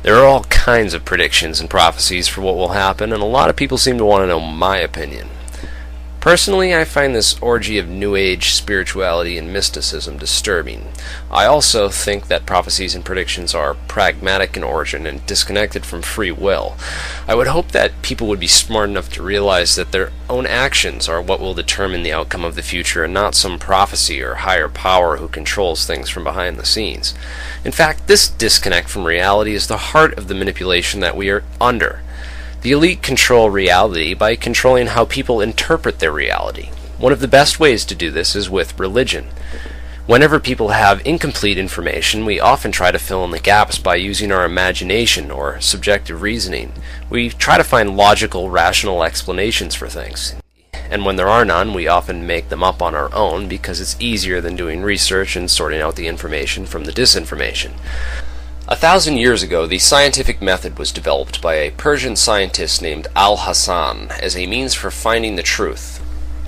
There are all kinds of predictions and prophecies for what will happen, and a lot of people seem to want to know my opinion. Personally, I find this orgy of New Age spirituality and mysticism disturbing. I also think that prophecies and predictions are pragmatic in origin and disconnected from free will. I would hope that people would be smart enough to realize that their own actions are what will determine the outcome of the future and not some prophecy or higher power who controls things from behind the scenes. In fact, this disconnect from reality is the heart of the manipulation that we are under. The elite control reality by controlling how people interpret their reality. One of the best ways to do this is with religion. Whenever people have incomplete information, we often try to fill in the gaps by using our imagination or subjective reasoning. We try to find logical, rational explanations for things. And when there are none, we often make them up on our own because it's easier than doing research and sorting out the information from the disinformation. 1,000 years ago, the scientific method was developed by a Persian scientist named Al-Hasan as a means for finding the truth.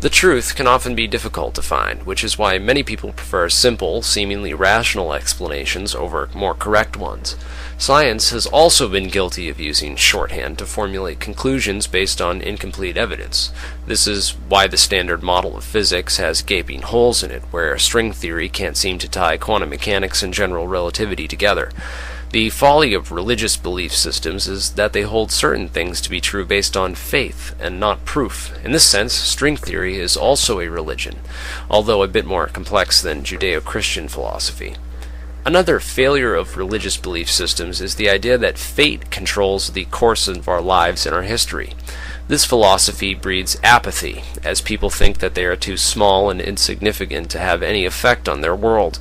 The truth can often be difficult to find, which is why many people prefer simple, seemingly rational explanations over more correct ones. Science has also been guilty of using shorthand to formulate conclusions based on incomplete evidence. This is why the standard model of physics has gaping holes in it, where string theory can't seem to tie quantum mechanics and general relativity together. The folly of religious belief systems is that they hold certain things to be true based on faith and not proof. In this sense, string theory is also a religion, although a bit more complex than Judeo-Christian philosophy. Another failure of religious belief systems is the idea that fate controls the course of our lives and our history. This philosophy breeds apathy, as people think that they are too small and insignificant to have any effect on their world,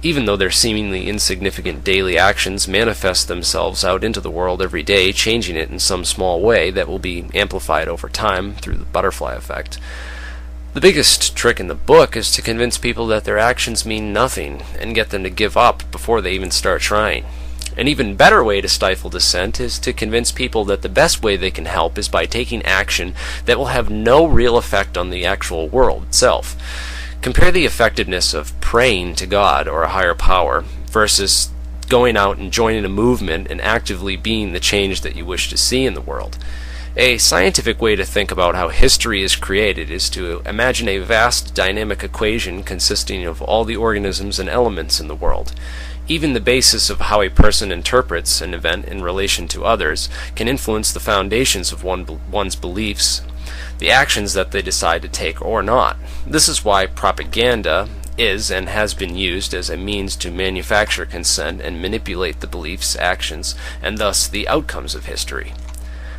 even though their seemingly insignificant daily actions manifest themselves out into the world every day, changing it in some small way that will be amplified over time through the butterfly effect. The biggest trick in the book is to convince people that their actions mean nothing and get them to give up before they even start trying. An even better way to stifle dissent is to convince people that the best way they can help is by taking action that will have no real effect on the actual world itself. Compare the effectiveness of praying to God or a higher power versus going out and joining a movement and actively being the change that you wish to see in the world. A scientific way to think about how history is created is to imagine a vast dynamic equation consisting of all the organisms and elements in the world. Even the basis of how a person interprets an event in relation to others can influence the foundations of one's beliefs, the actions that they decide to take or not. This is why propaganda is and has been used as a means to manufacture consent and manipulate the beliefs, actions, and thus the outcomes of history.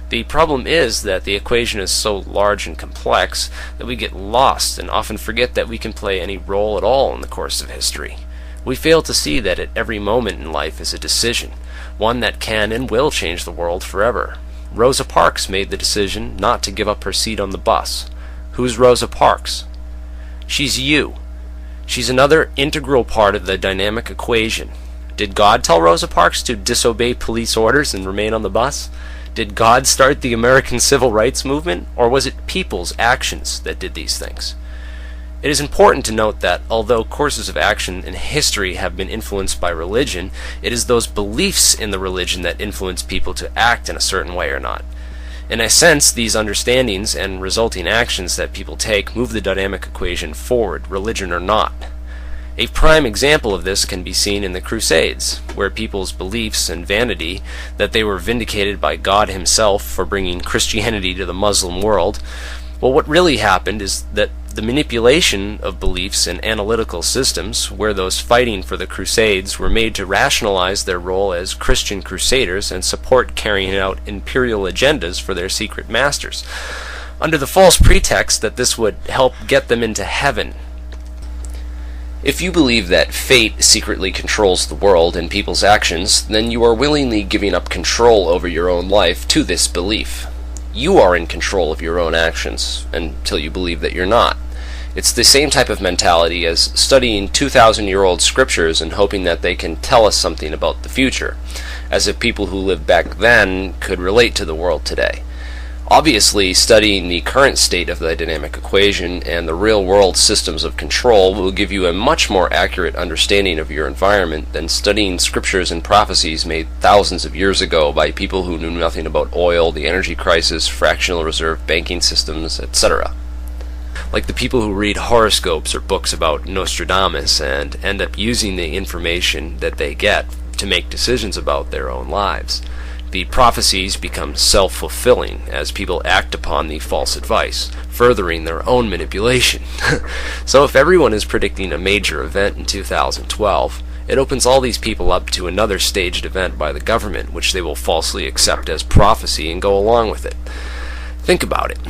The problem is that the equation is so large and complex that we get lost and often forget that we can play any role at all in the course of history. We fail to see that at every moment in life is a decision, one that can and will change the world forever. Rosa Parks made the decision not to give up her seat on the bus. Who's Rosa Parks? She's you. She's another integral part of the dynamic equation. Did God tell Rosa Parks to disobey police orders and remain on the bus? Did God start the American Civil Rights Movement, or was it people's actions that did these things? It is important to note that although courses of action in history have been influenced by religion, it is those beliefs in the religion that influence people to act in a certain way or not. In a sense, these understandings and resulting actions that people take move the dynamic equation forward, religion or not. A prime example of this can be seen in the Crusades, where people's beliefs and vanity that they were vindicated by God himself for bringing Christianity to the Muslim world. Well, what really happened is that the manipulation of beliefs and analytical systems, where those fighting for the Crusades were made to rationalize their role as Christian crusaders and support carrying out imperial agendas for their secret masters, under the false pretext that this would help get them into heaven. If you believe that fate secretly controls the world and people's actions, then you are willingly giving up control over your own life to this belief. You are in control of your own actions until you believe that you're not. It's the same type of mentality as studying 2,000-year-old scriptures and hoping that they can tell us something about the future, as if people who lived back then could relate to the world today. Obviously, studying the current state of the dynamic equation and the real-world systems of control will give you a much more accurate understanding of your environment than studying scriptures and prophecies made thousands of years ago by people who knew nothing about oil, the energy crisis, fractional reserve banking systems, etc. Like the people who read horoscopes or books about Nostradamus and end up using the information that they get to make decisions about their own lives. The prophecies become self-fulfilling as people act upon the false advice, furthering their own manipulation. So if everyone is predicting a major event in 2012, it opens all these people up to another staged event by the government, which they will falsely accept as prophecy and go along with it. Think about it.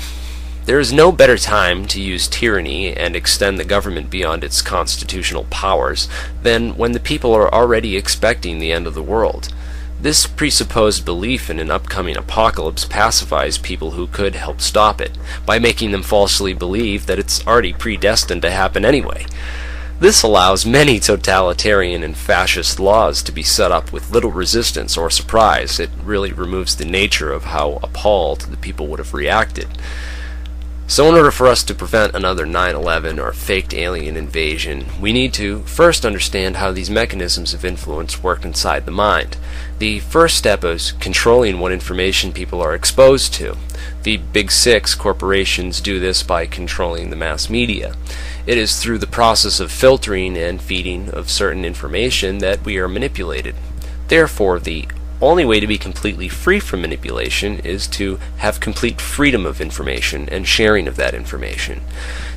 There is no better time to use tyranny and extend the government beyond its constitutional powers than when the people are already expecting the end of the world. This presupposed belief in an upcoming apocalypse pacifies people who could help stop it, by making them falsely believe that it's already predestined to happen anyway. This allows many totalitarian and fascist laws to be set up with little resistance or surprise. It really removes the nature of how appalled the people would have reacted. So in order for us to prevent another 9/11 or faked alien invasion, we need to first understand how these mechanisms of influence work inside the mind. The first step is controlling what information people are exposed to. The Big Six corporations do this by controlling the mass media. It is through the process of filtering and feeding of certain information that we are manipulated. Therefore, the only way to be completely free from manipulation is to have complete freedom of information and sharing of that information.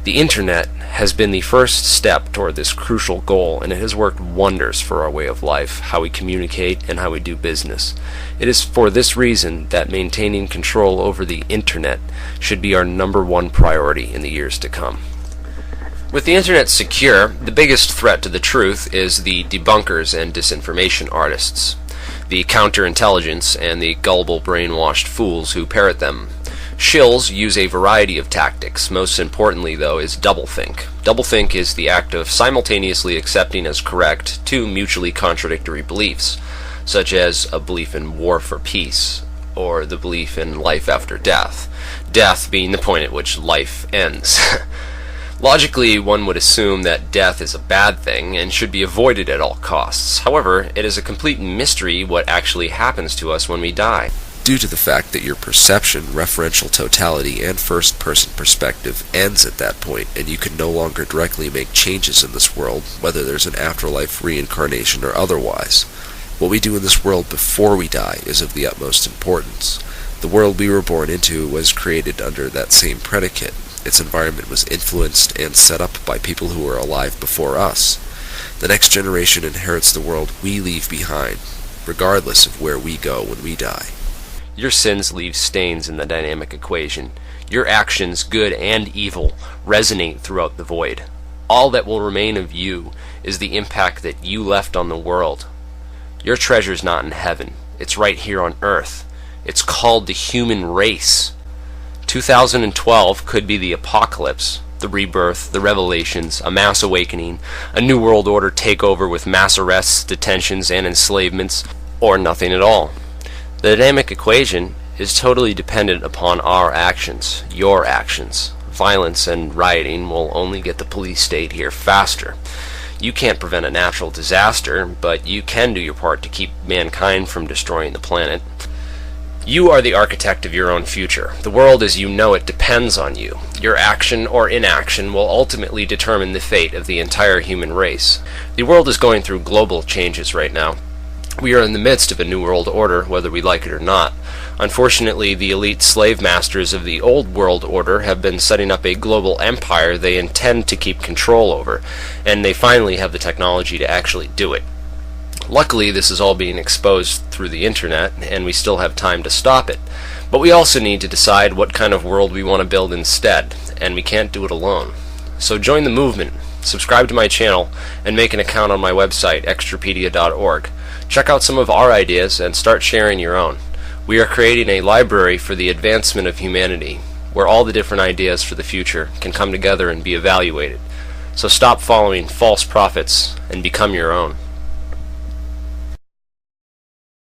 The internet has been the first step toward this crucial goal, and it has worked wonders for our way of life, how we communicate, and how we do business. It is for this reason that maintaining control over the internet should be our #1 priority in the years to come. With the internet secure, the biggest threat to the truth is the debunkers and disinformation artists, the counterintelligence, and the gullible brainwashed fools who parrot them. Shills use a variety of tactics. Most importantly, though, is doublethink. Doublethink is the act of simultaneously accepting as correct two mutually contradictory beliefs, such as a belief in war for peace, or the belief in life after death, death being the point at which life ends. Logically, one would assume that death is a bad thing and should be avoided at all costs. However, it is a complete mystery what actually happens to us when we die. Due to the fact that your perception, referential totality, and first-person perspective ends at that point, and you can no longer directly make changes in this world, whether there's an afterlife, reincarnation, or otherwise. What we do in this world before we die is of the utmost importance. The world we were born into was created under that same predicate. Its environment was influenced and set up by people who were alive before us. The next generation inherits the world we leave behind, regardless of where we go when we die. Your sins leave stains in the dynamic equation. Your actions, good and evil, resonate throughout the void. All that will remain of you is the impact that you left on the world. Your treasure's not in heaven. It's right here on earth. It's called the human race. 2012 could be the apocalypse, the rebirth, the revelations, a mass awakening, a new world order takeover with mass arrests, detentions, and enslavements, or nothing at all. The dynamic equation is totally dependent upon our actions, your actions. Violence and rioting will only get the police state here faster. You can't prevent a natural disaster, but you can do your part to keep mankind from destroying the planet. You are the architect of your own future. The world as you know it depends on you. Your action or inaction will ultimately determine the fate of the entire human race. The world is going through global changes right now. We are in the midst of a new world order, whether we like it or not. Unfortunately, the elite slave masters of the old world order have been setting up a global empire they intend to keep control over, and they finally have the technology to actually do it. Luckily, this is all being exposed through the internet, and we still have time to stop it. But we also need to decide what kind of world we want to build instead, and we can't do it alone. So join the movement, subscribe to my channel, and make an account on my website, extrapedia.org. Check out some of our ideas and start sharing your own. We are creating a library for the advancement of humanity, where all the different ideas for the future can come together and be evaluated. So stop following false prophets and become your own.